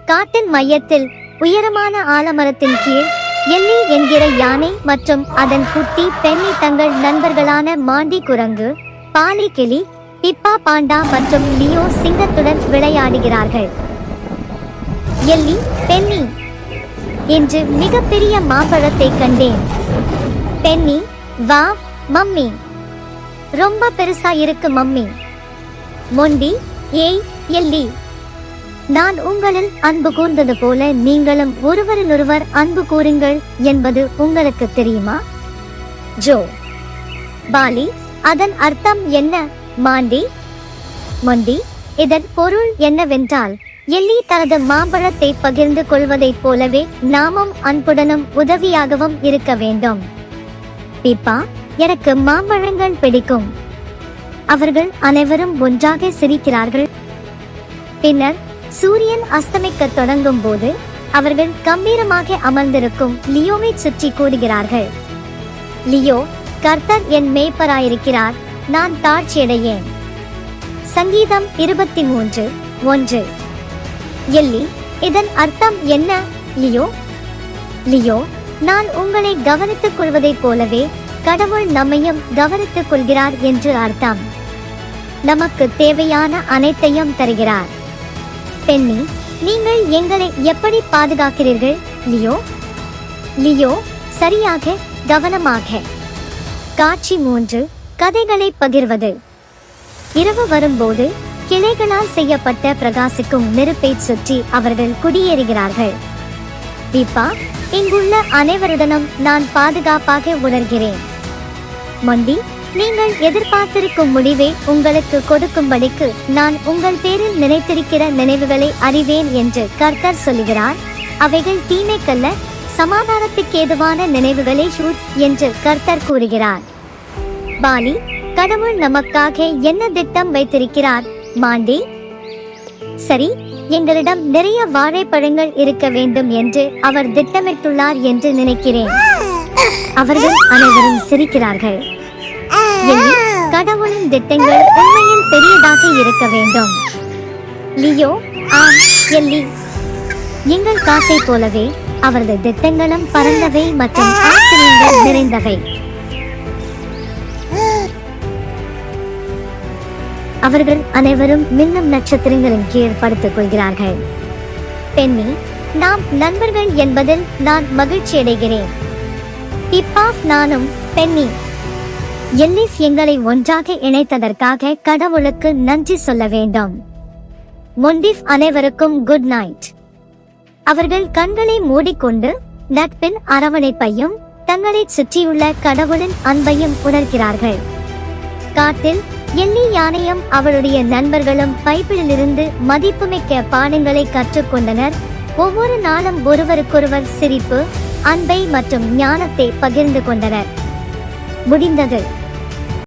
காட்டின் மையத்தில் உயரமான ஆலமரத்தின் கீழ் எல்லி என்கிற யானை மற்றும் அதன் குட்டி பென்னி தங்கள் நண்பர்களான மாண்டி குரங்கு, பாலி கிளி, பிப்பா பாண்டா மற்றும் லியோ சிங்கத்துடன் விளையாடுகிறார்கள். எல்லி, பென்னி, இன்று மிகப்பெரிய மாம்பழத்தை கண்டேன். பென்னி, வாவ் மம்மி, ரொம்ப பெருசா இருக்கு மம்மி. மொண்டி, ஏய் எல்லி, நான் உங்களில் அன்பு கூர்ந்தது போல நீங்களும் ஒருவரிலொருவர் அன்பு கூறுங்கள் என்பது உங்களுக்கு தெரியுமா? ஜோ, பாலி, அதன் அர்த்தம் என்ன? மாண்டி, மொண்டி, இதன் பொருள் என்னவென்றால் எல்லி தனது மாம்பழத்தை பகிர்ந்து கொள்வதைப் போலவே நாமும் அன்புடனும் உதவியாகவும் இருக்க வேண்டும். பிப்பா, எனக்கு மாம்பழங்கள் பிடிக்கும். அவர்கள் அனைவரும் ஒன்றாக சிரிக்கிறார்கள். பின்னர் சூரியன் அஸ்தமிக்க தொடங்கும் போது அவர்கள் கம்பீரமாக அமர்ந்திருக்கும் லியோவை சுற்றி கூடுகிறார்கள். லியோ, கர்த்தர் என் மேய்ப்பராயிருக்கிறார், நான் தாழ்ச்சியடையேன். சங்கீதம் 23:1. எல்லி, இதன் அர்த்தம் என்ன? லியோ, லியோ, நான் உங்களை கவனித்துக் கொள்வதைப் போலவே கடவுள் நம்மையும் கவனித்துக் கொள்கிறார் என்று அர்த்தம். நமக்கு தேவையான அனைத்தையும் தருகிறார். பென்னி, நீங்கள் எங்களை எப்படி பாதுகாக்கிறீர்கள்? லியோ, லியோ, சரியாக, கவனமாக. காட்சி 3. கதைகளை பகிர்வது. இரவு வரும்போது கிளைகளால் செய்யப்பட்ட பிரகாசிக்கும் நெருப்பை சுற்றி அவர்கள் குடியேறுகிறார்கள். தீபா, இங்குள்ள அனைவருடனும் நான் பாதுகாப்பாக உணர்கிறேன். மொண்டி, நீங்கள் எதிர்பார்த்திருக்கும் முடிவை உங்களுக்கு கொடுக்கும்படிக்கு நான் உங்கள் பேரில் நினைத்திருக்கிற நினைவுகளை அறிவேன் என்று கர்த்தர் சொல்லுகிறார். அவைகள் தீமைக்கல்ல, சமாதானத்துக்கேதுவான நினைவுகளே என்று கர்த்தர் கூறுகிறார். பாலி, கடவுள் நமக்காக என்ன திட்டம் வைத்திருக்கிறார்? மாண்டி, சரி, எங்களிடம் நிறைய வாழைப்பழங்கள் இருக்க வேண்டும் என்று அவர் திட்டமிட்டுள்ளார் என்று நினைக்கிறேன். அவர்கள் அனைவரும் சிரிக்கிறார்கள். எல்லி, கடவுளின் திட்டங்கள் உண்மையில் பெரியதாக இருக்க வேண்டும். லியோ, ஆம் எல்லி, எங்கள் காட்டை போலவே அவரது திட்டங்களும் பரந்தவை மற்றும் ஆச்சரியங்கள் நிறைந்தவை. அவர்கள் அனைவரும் மின்னும் நட்சத்திரங்களின் கீழ் படுத்துக் கொள்கிறார்கள். பென்னி, நாம் நண்பர்கள் என்பதில் நான் மகிழ்ச்சி அடைகிறேன். பிப்பாஃப், நானும். பென்னி, எல்லிஸ் எங்களை ஒன்றாக இணைத்ததற்காக கடவுளுக்கு நன்றி சொல்ல வேண்டும். மொண்டிஃப், அனைவருக்கும் குட் நைட். அவர்கள் கண்களை மூடிக்கொண்டு நட்பின் அரவணைப்பையும் தங்களை சுற்றியுள்ள கடவுளின் அன்பையும் உணர்கிறார்கள். காட்டில் எல்லி யானையும் அவளுடைய நண்பர்களும் பைபிளிலிருந்து மதிப்புமிக்க பாடங்களை கற்றுக்கொண்டனர். ஒவ்வொரு நாளும் ஒருவருக்கொருவர் சிரிப்பு, அன்பை மற்றும் ஞானத்தை பகிர்ந்து கொண்டனர். முடிந்தது.